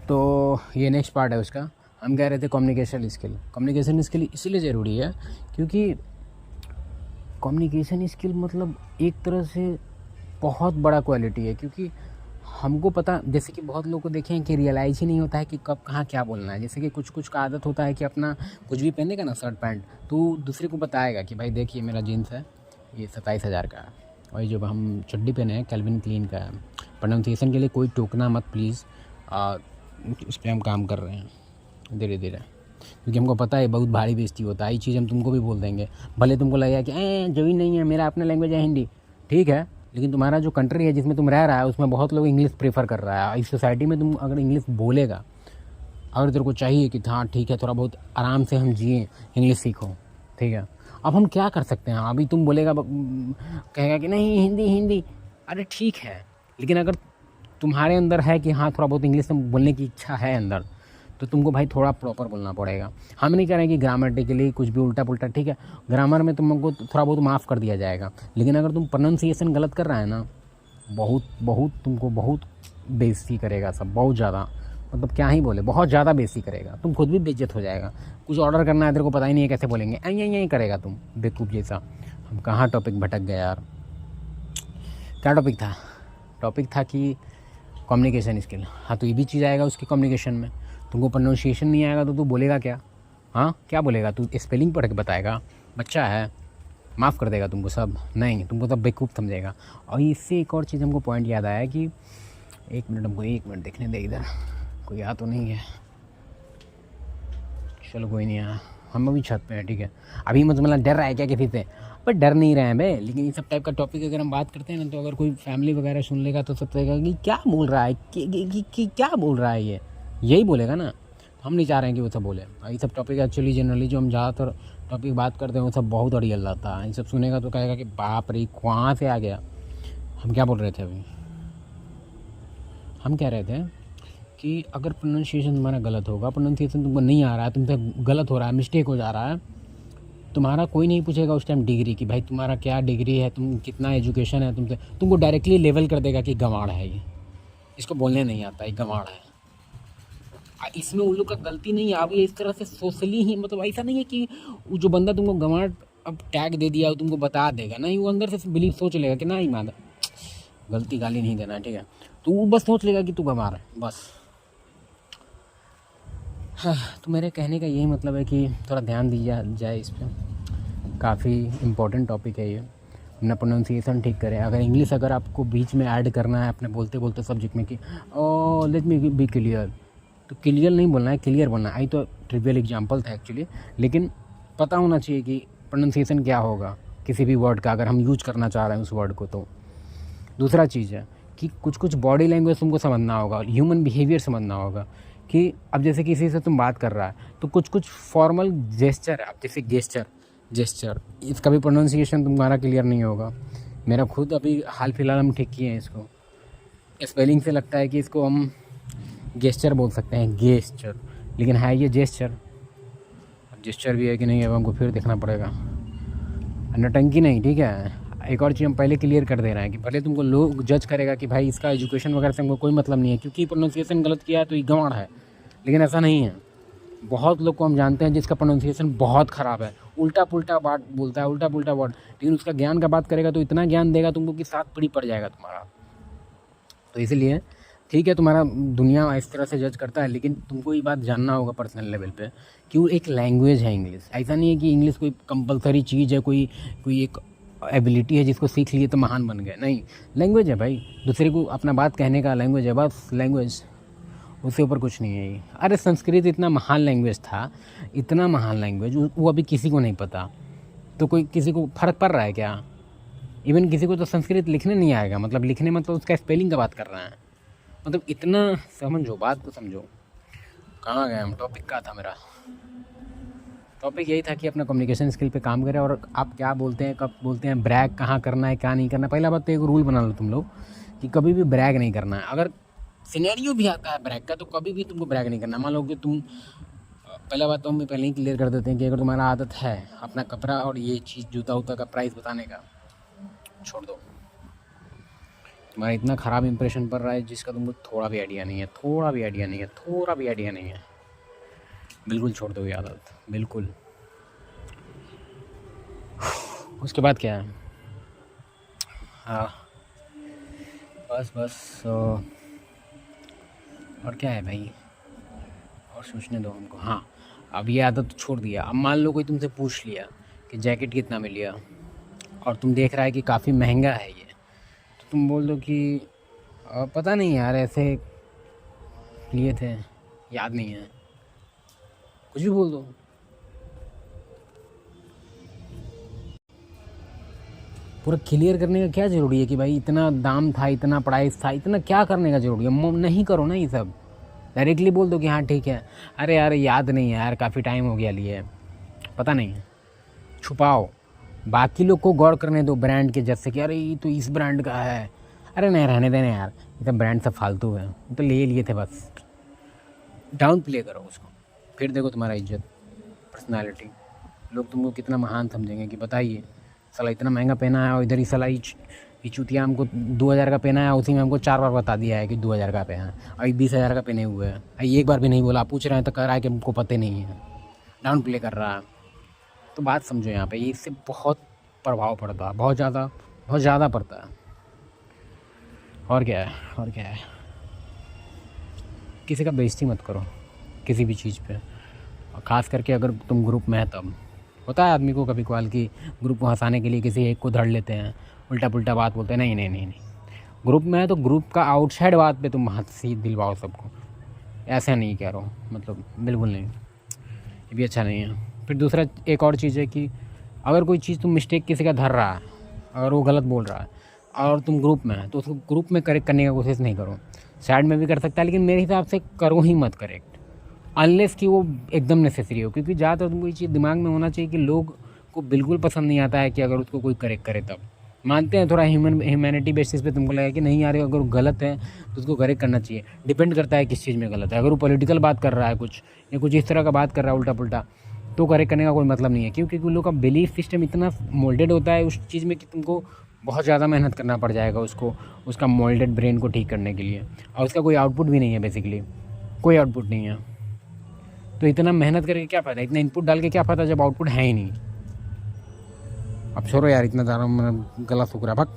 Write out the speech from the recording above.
तो ये next part है उसका। हम कह रहे थे कम्युनिकेशन स्किल। कम्युनिकेशन स्किल इसीलिए ज़रूरी है क्योंकि कम्युनिकेशन स्किल मतलब एक तरह से बहुत बड़ा क्वालिटी है। क्योंकि हमको पता, जैसे कि बहुत लोग को देखे हैं कि रियलाइज़ ही नहीं होता है कि कब कहाँ क्या बोलना है। जैसे कि कुछ कुछ का आदत होता है कि अपना कुछ भी पहनेगा ना, शर्ट पैंट, तो दूसरे को बताएगा कि भाई देखिए मेरा जीन्स है, ये 27,000 का है, और ये जो हम चड्डी पहने हैं कैल्विन क्लीन का है। प्रोनाउंसिएशन के लिए कोई टोकना मत प्लीज़, इस पर हम काम कर रहे हैं धीरे धीरे, क्योंकि हमको पता है बहुत भारी बेइज्जती होता है। ये चीज़ हम तुमको भी बोल देंगे, भले तुमको लगेगा कि जो ही नहीं है, मेरा अपना लैंग्वेज है हिंदी, ठीक है, लेकिन तुम्हारा जो कंट्री है जिसमें तुम रह रहा है उसमें बहुत लोग इंग्लिश प्रेफर कर रहा है। इस सोसाइटी में तुम अगर इंग्लिश बोलेगा, अगर तेरे को चाहिए कि हाँ ठीक है थोड़ा बहुत आराम से हम जिए, इंग्लिश सीखो, ठीक है। अब हम क्या कर सकते हैं, अभी तुम बोलेगा, कहेगा कि नहीं हिंदी हिंदी, अरे ठीक है, लेकिन अगर तुम्हारे अंदर है कि हाँ थोड़ा बहुत इंग्लिश में बोलने की इच्छा है अंदर, तो तुमको भाई थोड़ा प्रॉपर बोलना पड़ेगा। हम नहीं कह रहे हैं कि ग्रामेटिकली कुछ भी उल्टा पुल्टा, ठीक है, ग्रामर में तुमको थोड़ा बहुत माफ़ कर दिया जाएगा, लेकिन अगर तुम प्रोनाउंसिएशन गलत कर रहा है ना, बहुत तुमको बहुत बेइज्जती करेगा सब, बहुत ज़्यादा, मतलब क्या ही बोले, बहुत ज़्यादा बेइज्जती करेगा, तुम खुद भी बेइज्जत हो जाएगा। कुछ ऑर्डर करना है तेरे को पता ही नहीं है कैसे बोलेंगे, यही करेगा तुम बेवकूफ़ जैसा। हम कहाँ टॉपिक भटक गए यार, क्या टॉपिक था? टॉपिक था कि कम्युनिकेशन स्किल। हाँ, तो ये भी चीज़ आएगा उसके कम्युनिकेशन में। तुमको प्रोनाउंसिएशन नहीं आएगा तो तू बोलेगा क्या? हाँ, क्या बोलेगा तू? स्पेलिंग पढ़ के बताएगा? बच्चा है, माफ़ कर देगा तुमको सब? नहीं, तुमको तब बेवकूफ़ समझेगा। और इससे एक और चीज़ हमको पॉइंट याद आया कि एक मिनट देखने दे, इधर कोई आ तो नहीं है, चलो कोई नहीं आया, हम अभी छत पे हैं, ठीक है। अभी मतलब डर रहा है क्या किसी से? पर डर नहीं रहे हैं बे, लेकिन ये सब टाइप का टॉपिक अगर हम बात करते हैं ना, तो अगर कोई फैमिली वगैरह सुन लेगा तो सब कहेगा कि क्या बोल रहा है, कि क्या बोल रहा है, ये यही बोलेगा ना। हम नहीं चाह रहे हैं कि वो सब बोले। ये सब टॉपिक एक्चुअली जनरली जो हम ज़्यादातर टॉपिक बात करते हैं वो सब बहुत अड़ियल रहता है। ये सब सुनेगा तो कहेगा कि बाप रे कहाँ से आ गया। हम क्या बोल रहे थे अभी? हम कह रहे थे कि अगर प्रोनाउंसिएशन तुम्हारा गलत होगा, प्रोनाउंसिएशन तुमको नहीं आ रहा है, तुमसे गलत हो रहा है, मिस्टेक हो जा रहा है, तुम्हारा कोई नहीं पूछेगा उस टाइम डिग्री की, भाई तुम्हारा क्या डिग्री है, तुम कितना एजुकेशन है तुमसे, तुमको डायरेक्टली लेवल कर देगा कि गंवाड़ है ये, इसको बोलने नहीं आता, ये गंवाड़ है। इसमें उन लोग का गलती नहीं है। अब ये इस तरह से सोशली ही, मतलब ऐसा नहीं है कि वो जो बंदा तुमको गंवाड़ अब टैग दे दिया वो तुमको बता देगा, नहीं, वो अंदर से बिलीव सोच लेगा कि नहीं मादा, गलती गाली नहीं देना, ठीक है, तो वो बस सोच लेगा कि तू गंवार है, बस। हाँ, तो मेरे कहने का यही मतलब है कि थोड़ा ध्यान दिया जाए इस पर, काफ़ी इम्पोर्टेंट टॉपिक है ये। अपना प्रोनाउंसिएशन ठीक करें। अगर इंग्लिश अगर आपको बीच में ऐड करना है अपने बोलते बोलते सब्जेक्ट में कि ओ लेट मी बी क्लियर, तो क्लियर नहीं बोलना है, क्लियर बोलना है। आई तो ट्रिवियल एग्जांपल था एक्चुअली, लेकिन पता होना चाहिए कि प्रोनाउंसिएशन क्या होगा किसी भी वर्ड का, अगर हम यूज करना चाह रहे हैं उस वर्ड को। तो दूसरा चीज़ है कि कुछ कुछ बॉडी लैंग्वेज तुमको समझना होगा, ह्यूमन बिहेवियर समझना होगा। कि अब जैसे किसी से तुम बात कर रहा है तो कुछ कुछ फॉर्मल जेस्चर है, अब जैसे जेस्चर, इसका भी प्रोनाउंसिएशन तुम्हारा क्लियर नहीं होगा। मेरा खुद अभी हाल फिलहाल हम ठीक किए हैं इसको, स्पेलिंग से लगता है कि इसको हम गेस्चर बोल सकते हैं, गेस्चर, लेकिन है ये जेस्चर। अब जेस्चर भी है कि नहीं अब हमको फिर देखना पड़ेगा, नटंकी नहीं, ठीक है। एक और चीज़ हम पहले क्लियर कर दे रहे हैं कि भले तुमको लोग जज करेगा कि भाई इसका एजुकेशन वगैरह से हमको कोई मतलब नहीं है, क्योंकि प्रोनाउंसिएशन गलत किया है तो ये गंवार है, लेकिन ऐसा नहीं है। बहुत लोग को हम जानते हैं जिसका प्रोनाउंसिएशन बहुत ख़राब है, उल्टा पुल्टा बात बोलता है, उल्टा पुल्टा वर्ड, लेकिन उसका ज्ञान का बात करेगा तो इतना ज्ञान देगा तुमको कि 7 पीढ़ी पड़ जाएगा तुम्हारा। तो इसलिए ठीक है, तुम्हारा दुनिया इस तरह से जज करता है, लेकिन तुमको ये बात जानना होगा पर्सनल लेवल पे कि वो एक लैंग्वेज है इंग्लिश। ऐसा नहीं है कि इंग्लिश कोई कंपलसरी चीज़ है, कोई एक एबिलिटी है जिसको सीख लिए तो महान बन गए, नहीं, लैंग्वेज है भाई। दूसरे को अपना बात कहने का लैंग्वेज है, बस लैंग्वेज, उससे ऊपर कुछ नहीं है ये। अरे संस्कृत इतना महान लैंग्वेज था, इतना महान लैंग्वेज, वो अभी किसी को नहीं पता, तो कोई किसी को फ़र्क पड़ रहा है क्या? इवन किसी को तो संस्कृत लिखने नहीं आएगा, मतलब लिखने मतलब उसका स्पेलिंग का बात कर रहे हैं, मतलब इतना समझो, बात को समझो। कहाँ गए हम? टॉपिक क्या था मेरा? टॉपिक यही था कि अपना कम्युनिकेशन स्किल पे काम करें, और आप क्या बोलते हैं, कब बोलते हैं, ब्रैग कहाँ करना है, क्या नहीं करना। पहला बात तो एक रूल बना लो तुम लोग कि कभी भी ब्रैग नहीं करना है। अगर सिनेरियो भी आता है ब्रैग का तो कभी भी तुमको ब्रैग नहीं करना। मान लो कि तुम, पहला बात तो हम पहले ही क्लियर कर देते हैं कि अगर तुम्हारा आदत है अपना कपड़ा और ये चीज़ जूता उता का प्राइस बताने का, छोड़ दो, तुम्हारा इतना ख़राब इंप्रेशन पड़ रहा है जिसका तुमको थोड़ा भी आइडिया नहीं है, थोड़ा भी आइडिया नहीं है, थोड़ा भी आइडिया नहीं है। बिल्कुल छोड़ दो ये आदत, बिल्कुल। उसके बाद क्या है? हाँ, बस और क्या है भाई, और सोचने दो हमको। हाँ, अब ये आदत तो छोड़ दिया। अब मान लो कोई तुमसे पूछ लिया कि जैकेट कितना में लिया, और तुम देख रहा है कि काफ़ी महंगा है ये, तो तुम बोल दो कि पता नहीं यार, ऐसे लिए थे, याद नहीं है, कुछ भी बोल दो। पूरा क्लियर करने का क्या ज़रूरी है कि भाई इतना दाम था, इतना प्राइस था, इतना क्या करने का ज़रूरी है? नहीं करो ना ये सब, डायरेक्टली बोल दो कि हाँ ठीक है, अरे यार याद नहीं है यार, काफ़ी टाइम हो गया लिए, पता नहीं है। छुपाओ, बाकी लोग को गौर करने दो ब्रांड के, जैसे कि अरे ये तो इस ब्रांड का है, अरे नहीं रहने देना यार, ये तो ब्रांड सब फालतू है, तो ले लिए थे बस। डाउन प्ले करो उसको, फिर देखो तुम्हारा इज्जत, पर्सनालिटी, लोग तुमको कितना महान समझेंगे कि बताइए साला इतना महंगा पहना है, और इधर ही साला ये चूतिया हमको 2000 का पहना है, उसी में हमको 4 बार बता दिया है कि 2000 का पहना है, और 20,000 का पहने हुए हैं, एक बार भी नहीं बोला, पूछ रहे हैं तो कह रहा है कि हमको पता नहीं है, डाउन प्ले कर रहा है। तो बात समझो यहाँ पे, ये इससे बहुत प्रभाव पड़ता है, बहुत ज़्यादा पड़ता है। और क्या है, किसी का बेइज्जती मत करो किसी भी चीज़ पे, और ख़ास करके अगर तुम ग्रुप में है तब। होता है आदमी को कभी कभार कि ग्रुप को हंसाने के लिए किसी एक को धड़ लेते हैं, उल्टा पुल्टा बात बोलते हैं। नहीं, ग्रुप में है तो ग्रुप का आउटसाइड बात पे तुम हंसी दिलवाओ सबको, ऐसा नहीं कह रहा हूँ, मतलब बिल्कुल नहीं, ये भी अच्छा नहीं है। फिर दूसरा एक और चीज़ है कि अगर कोई चीज़ तुम मिस्टेक किसी का धर रहा है, अगर वो गलत बोल रहा है और तुम ग्रुप में है, तो उसको ग्रुप में करेक्ट करने की कोशिश नहीं करो। साइड में भी कर सकता है, लेकिन मेरे हिसाब से करो ही मत करेक्ट, अनलेस कि वो एकदम नेसेसरी हो। क्योंकि ज़्यादातर तुमको ये चीज़ दिमाग में होना चाहिए कि लोग को बिल्कुल पसंद नहीं आता है कि अगर उसको कोई करेक्ट करे तब। मानते हैं थोड़ा ह्यूमैनिटी बेसिस पे तुमको लगेगा कि नहीं यार अगर वो गलत है तो उसको करेक्ट करना चाहिए। डिपेंड करता है किस चीज़ में गलत है। अगर वो पॉलिटिकल बात कर रहा है कुछ, या कुछ इस तरह का बात कर रहा है उल्टा पुल्टा, तो करेक्ट करने का कोई मतलब नहीं है। क्योंकि उन लोग का बिलीफ सिस्टम इतना मोल्डेड होता है उस चीज़ में कि तुमको बहुत ज़्यादा मेहनत करना पड़ जाएगा उसको, उसका मोल्डेड ब्रेन को ठीक करने के लिए, और उसका कोई आउटपुट भी नहीं है, बेसिकली कोई आउटपुट नहीं है। तो इतना मेहनत करके क्या फ़ायदा, इतना इनपुट डाल के क्या फ़ायदा जब आउटपुट है ही नहीं। अब छोड़ो यार, इतना ज़्यादा गला सूख रहा है, भग।